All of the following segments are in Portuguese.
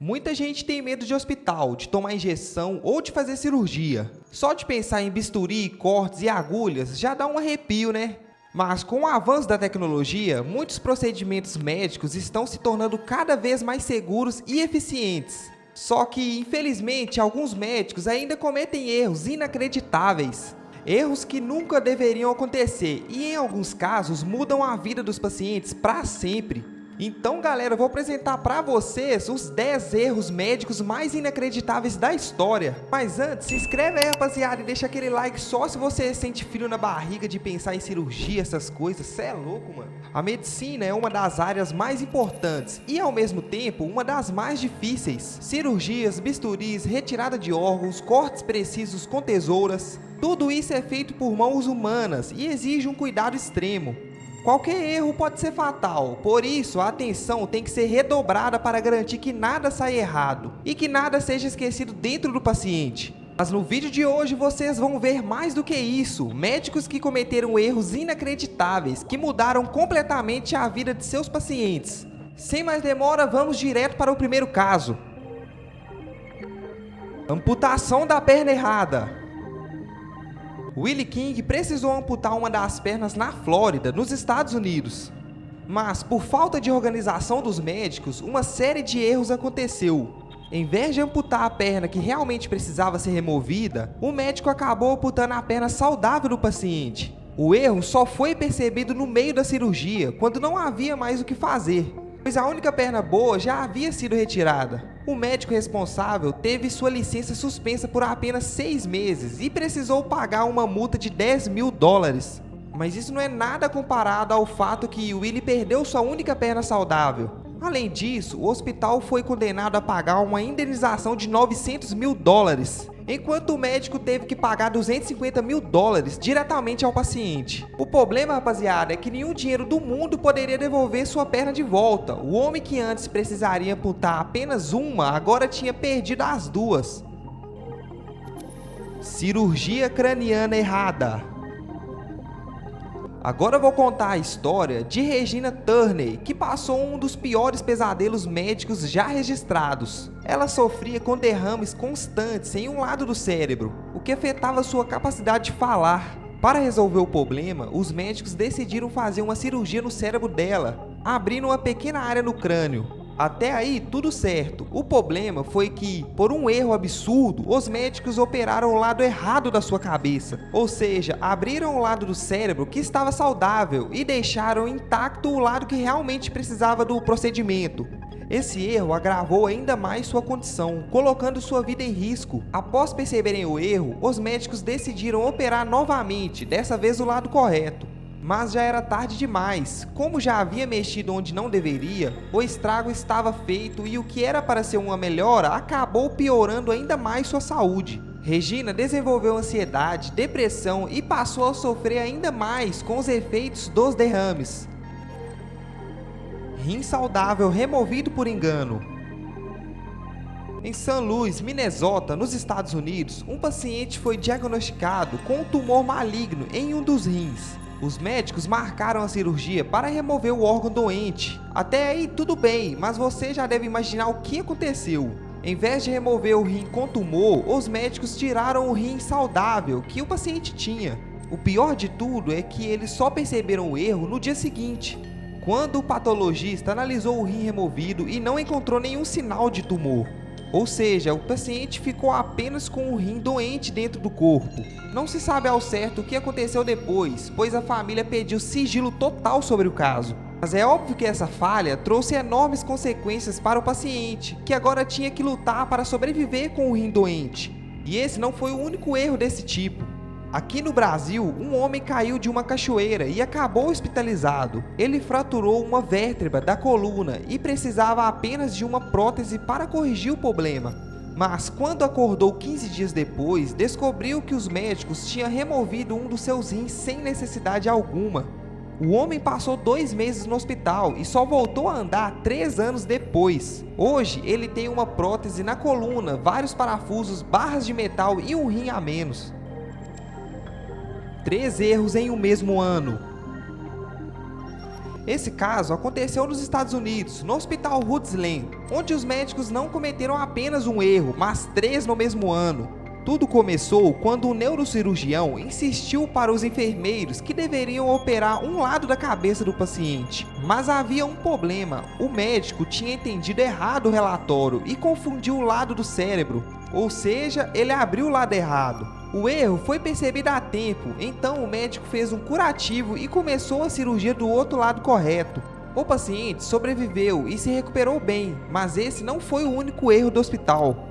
Muita gente tem medo de hospital, de tomar injeção ou de fazer cirurgia. Só de pensar em bisturi, cortes e agulhas já dá um arrepio, né? Mas com o avanço da tecnologia, muitos procedimentos médicos estão se tornando cada vez mais seguros e eficientes. Só que, infelizmente, alguns médicos ainda cometem erros inacreditáveis. Erros que nunca deveriam acontecer e, em alguns casos, mudam a vida dos pacientes para sempre. Então, galera, eu vou apresentar para vocês os 10 erros médicos mais inacreditáveis da história. Mas antes, se inscreve aí, rapaziada, e deixa aquele like só se você sente frio na barriga de pensar em cirurgia, essas coisas. Cê é louco, mano. A medicina é uma das áreas mais importantes e, ao mesmo tempo, uma das mais difíceis. Cirurgias, bisturis, retirada de órgãos, cortes precisos com tesouras. Tudo isso é feito por mãos humanas e exige um cuidado extremo. Qualquer erro pode ser fatal, por isso a atenção tem que ser redobrada para garantir que nada saia errado e que nada seja esquecido dentro do paciente. Mas no vídeo de hoje vocês vão ver mais do que isso, médicos que cometeram erros inacreditáveis que mudaram completamente a vida de seus pacientes. Sem mais demora, vamos direto para o primeiro caso. Amputação da perna errada. Willie King precisou amputar uma das pernas na Flórida, nos Estados Unidos. Mas, por falta de organização dos médicos, uma série de erros aconteceu. Em vez de amputar a perna que realmente precisava ser removida, o médico acabou amputando a perna saudável do paciente. O erro só foi percebido no meio da cirurgia, quando não havia mais o que fazer, pois a única perna boa já havia sido retirada. O médico responsável teve sua licença suspensa por apenas 6 meses e precisou pagar uma multa de $10 mil. Mas isso não é nada comparado ao fato que Willie perdeu sua única perna saudável. Além disso, o hospital foi condenado a pagar uma indenização de $900 mil, enquanto o médico teve que pagar $250 mil diretamente ao paciente. O problema, rapaziada, é que nenhum dinheiro do mundo poderia devolver sua perna de volta. O homem que antes precisaria amputar apenas uma, agora tinha perdido as duas. Cirurgia craniana errada. Agora eu vou contar a história de Regina Turney, que passou um dos piores pesadelos médicos já registrados. Ela sofria com derrames constantes em um lado do cérebro, o que afetava sua capacidade de falar. Para resolver o problema, os médicos decidiram fazer uma cirurgia no cérebro dela, abrindo uma pequena área no crânio. Até aí, tudo certo. O problema foi que, por um erro absurdo, os médicos operaram o lado errado da sua cabeça. Ou seja, abriram o lado do cérebro que estava saudável e deixaram intacto o lado que realmente precisava do procedimento. Esse erro agravou ainda mais sua condição, colocando sua vida em risco. Após perceberem o erro, os médicos decidiram operar novamente, dessa vez o lado correto. Mas já era tarde demais. Como já havia mexido onde não deveria, o estrago estava feito e o que era para ser uma melhora acabou piorando ainda mais sua saúde. Regina desenvolveu ansiedade, depressão e passou a sofrer ainda mais com os efeitos dos derrames. Rim saudável removido por engano. Em St. Louis, Minnesota, nos Estados Unidos, um paciente foi diagnosticado com um tumor maligno em um dos rins. Os médicos marcaram a cirurgia para remover o órgão doente. Até aí tudo bem, mas você já deve imaginar o que aconteceu. Em vez de remover o rim com tumor, os médicos tiraram o rim saudável que o paciente tinha. O pior de tudo é que eles só perceberam o erro no dia seguinte, quando o patologista analisou o rim removido e não encontrou nenhum sinal de tumor. Ou seja, o paciente ficou apenas com o rim doente dentro do corpo. Não se sabe ao certo o que aconteceu depois, pois a família pediu sigilo total sobre o caso. Mas é óbvio que essa falha trouxe enormes consequências para o paciente, que agora tinha que lutar para sobreviver com o rim doente. E esse não foi o único erro desse tipo. Aqui no Brasil, um homem caiu de uma cachoeira e acabou hospitalizado. Ele fraturou uma vértebra da coluna e precisava apenas de uma prótese para corrigir o problema. Mas quando acordou 15 dias depois, descobriu que os médicos tinham removido um dos seus rins sem necessidade alguma. O homem passou 2 meses no hospital e só voltou a andar 3 anos depois. Hoje, ele tem uma prótese na coluna, vários parafusos, barras de metal e um rim a menos. 3 erros em um mesmo ano. Esse caso aconteceu nos Estados Unidos, no Hospital Rudy's Lane, onde os médicos não cometeram apenas um erro, mas 3 no mesmo ano. Tudo começou quando o neurocirurgião insistiu para os enfermeiros que deveriam operar um lado da cabeça do paciente. Mas havia um problema: o médico tinha entendido errado o relatório e confundiu o lado do cérebro, ou seja, ele abriu o lado errado. O erro foi percebido a tempo, então o médico fez um curativo e começou a cirurgia do outro lado correto. O paciente sobreviveu e se recuperou bem, mas esse não foi o único erro do hospital.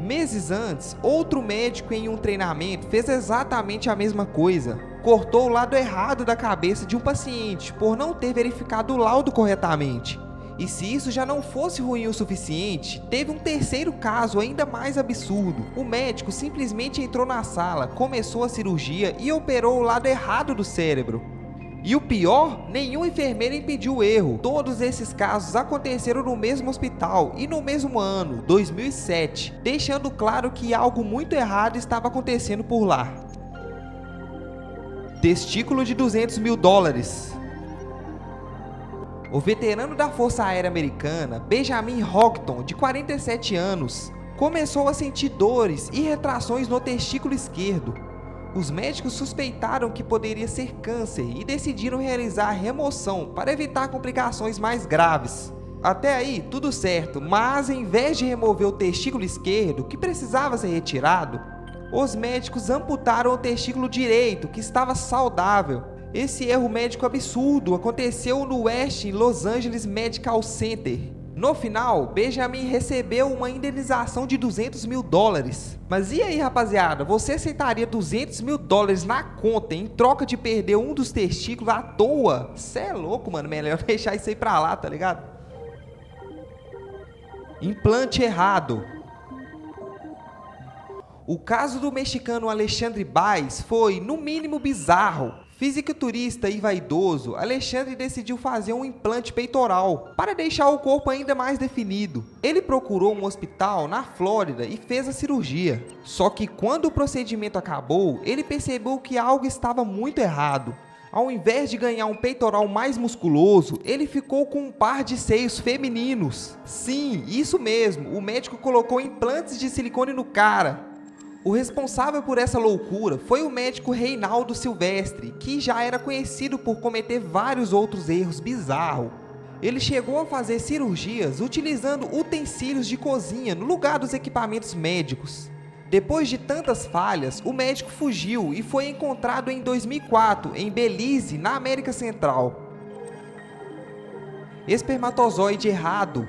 Meses antes, outro médico em um treinamento fez exatamente a mesma coisa. Cortou o lado errado da cabeça de um paciente por não ter verificado o laudo corretamente. E se isso já não fosse ruim o suficiente, teve um terceiro caso ainda mais absurdo. O médico simplesmente entrou na sala, começou a cirurgia e operou o lado errado do cérebro. E o pior, nenhum enfermeiro impediu o erro. Todos esses casos aconteceram no mesmo hospital e no mesmo ano, 2007, deixando claro que algo muito errado estava acontecendo por lá. Testículo de $200 mil. O veterano da Força Aérea Americana, Benjamin Houghton, de 47 anos, começou a sentir dores e retrações no testículo esquerdo. Os médicos suspeitaram que poderia ser câncer e decidiram realizar a remoção para evitar complicações mais graves. Até aí, tudo certo, mas em vez de remover o testículo esquerdo, que precisava ser retirado, os médicos amputaram o testículo direito, que estava saudável. Esse erro médico absurdo aconteceu no West Los Angeles Medical Center. No final, Benjamin recebeu uma indenização de $200 mil. Mas e aí, rapaziada, você aceitaria $200 mil na conta em troca de perder um dos testículos à toa? Cê é louco, mano, melhor deixar isso aí pra lá, tá ligado? Implante errado. O caso do mexicano Alexandre Baez foi, no mínimo, bizarro. Fisiculturista e vaidoso, Alexandre decidiu fazer um implante peitoral para deixar o corpo ainda mais definido. Ele procurou um hospital na Flórida e fez a cirurgia. Só que quando o procedimento acabou, ele percebeu que algo estava muito errado. Ao invés de ganhar um peitoral mais musculoso, ele ficou com um par de seios femininos. Sim, isso mesmo, o médico colocou implantes de silicone no cara. O responsável por essa loucura foi o médico Reinaldo Silvestre, que já era conhecido por cometer vários outros erros bizarros. Ele chegou a fazer cirurgias utilizando utensílios de cozinha no lugar dos equipamentos médicos. Depois de tantas falhas, o médico fugiu e foi encontrado em 2004 em Belize, na América Central. Espermatozoide errado.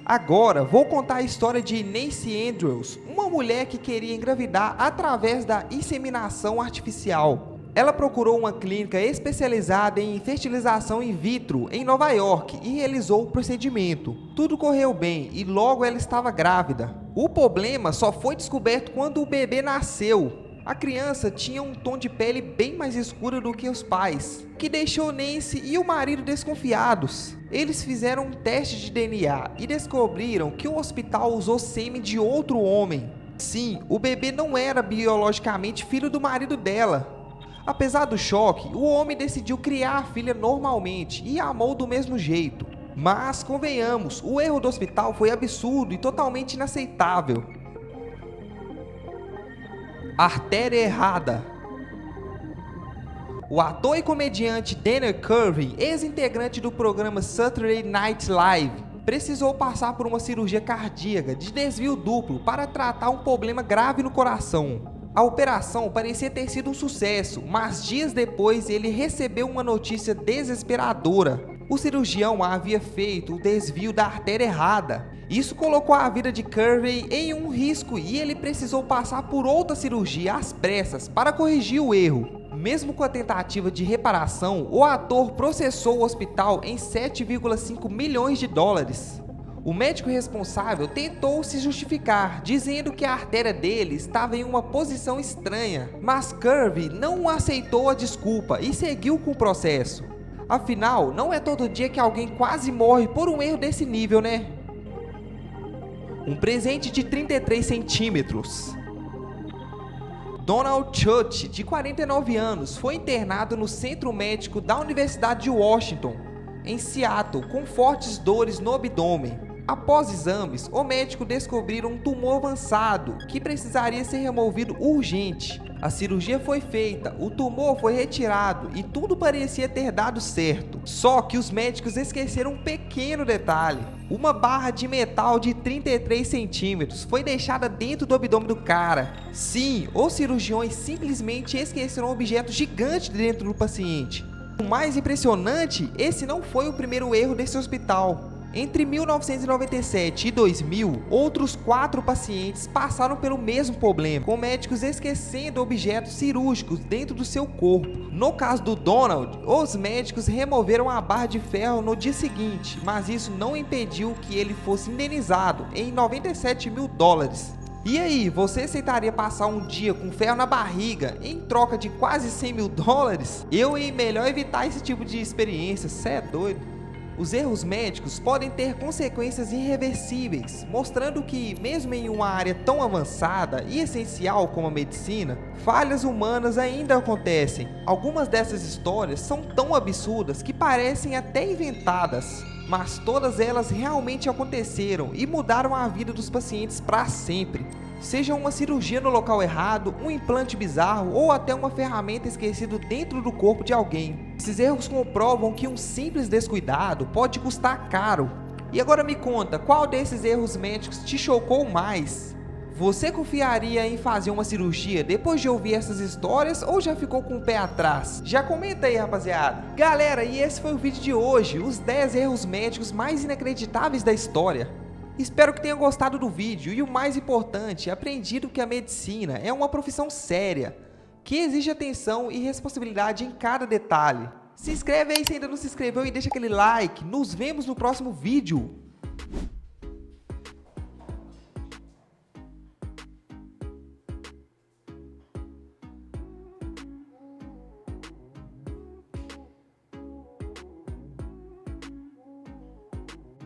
Agora, vou contar a história de Nancy Andrews, uma mulher que queria engravidar através da inseminação artificial. Ela procurou uma clínica especializada em fertilização in vitro em Nova York e realizou o procedimento. Tudo correu bem e logo ela estava grávida. O problema só foi descoberto quando o bebê nasceu. A criança tinha um tom de pele bem mais escuro do que os pais, que deixou Nancy e o marido desconfiados. Eles fizeram um teste de DNA e descobriram que o hospital usou sêmen de outro homem. Sim, o bebê não era biologicamente filho do marido dela. Apesar do choque, o homem decidiu criar a filha normalmente e a amou do mesmo jeito. Mas, convenhamos, o erro do hospital foi absurdo e totalmente inaceitável. Artéria errada. O ator e comediante Daniel Curry, ex-integrante do programa Saturday Night Live, precisou passar por uma cirurgia cardíaca de desvio duplo para tratar um problema grave no coração. A operação parecia ter sido um sucesso, mas dias depois ele recebeu uma notícia desesperadora. O cirurgião havia feito o desvio da artéria errada. Isso colocou a vida de Curry em um risco e ele precisou passar por outra cirurgia às pressas para corrigir o erro. Mesmo com a tentativa de reparação, o ator processou o hospital em $7,5 milhões. O médico responsável tentou se justificar, dizendo que a artéria dele estava em uma posição estranha, mas Curry não aceitou a desculpa e seguiu com o processo. Afinal, não é todo dia que alguém quase morre por um erro desse nível, né? Um presente de 33 centímetros. Donald Church, de 49 anos, foi internado no centro médico da Universidade de Washington, em Seattle, com fortes dores no abdômen. Após exames, o médico descobriu um tumor avançado que precisaria ser removido urgente. A cirurgia foi feita, o tumor foi retirado e tudo parecia ter dado certo. Só que os médicos esqueceram um pequeno detalhe. Uma barra de metal de 33 centímetros foi deixada dentro do abdômen do cara. Sim, os cirurgiões simplesmente esqueceram um objeto gigante dentro do paciente. O mais impressionante, esse não foi o primeiro erro desse hospital. Entre 1997 e 2000, outros 4 pacientes passaram pelo mesmo problema, com médicos esquecendo objetos cirúrgicos dentro do seu corpo. No caso do Donald, os médicos removeram a barra de ferro no dia seguinte, mas isso não impediu que ele fosse indenizado em $97 mil. E aí, você aceitaria passar um dia com ferro na barriga em troca de quase $100 mil? Melhor evitar esse tipo de experiência, cê é doido. Os erros médicos podem ter consequências irreversíveis, mostrando que, mesmo em uma área tão avançada e essencial como a medicina, falhas humanas ainda acontecem. Algumas dessas histórias são tão absurdas que parecem até inventadas, mas todas elas realmente aconteceram e mudaram a vida dos pacientes para sempre. Seja uma cirurgia no local errado, um implante bizarro ou até uma ferramenta esquecida dentro do corpo de alguém. Esses erros comprovam que um simples descuidado pode custar caro. E agora me conta, qual desses erros médicos te chocou mais? Você confiaria em fazer uma cirurgia depois de ouvir essas histórias ou já ficou com o pé atrás? Já comenta aí, rapaziada. Galera, e esse foi o vídeo de hoje, os 10 erros médicos mais inacreditáveis da história. Espero que tenha gostado do vídeo e, o mais importante, aprendido que a medicina é uma profissão séria, que exige atenção e responsabilidade em cada detalhe. Se inscreve aí se ainda não se inscreveu e deixa aquele like. Nos vemos no próximo vídeo.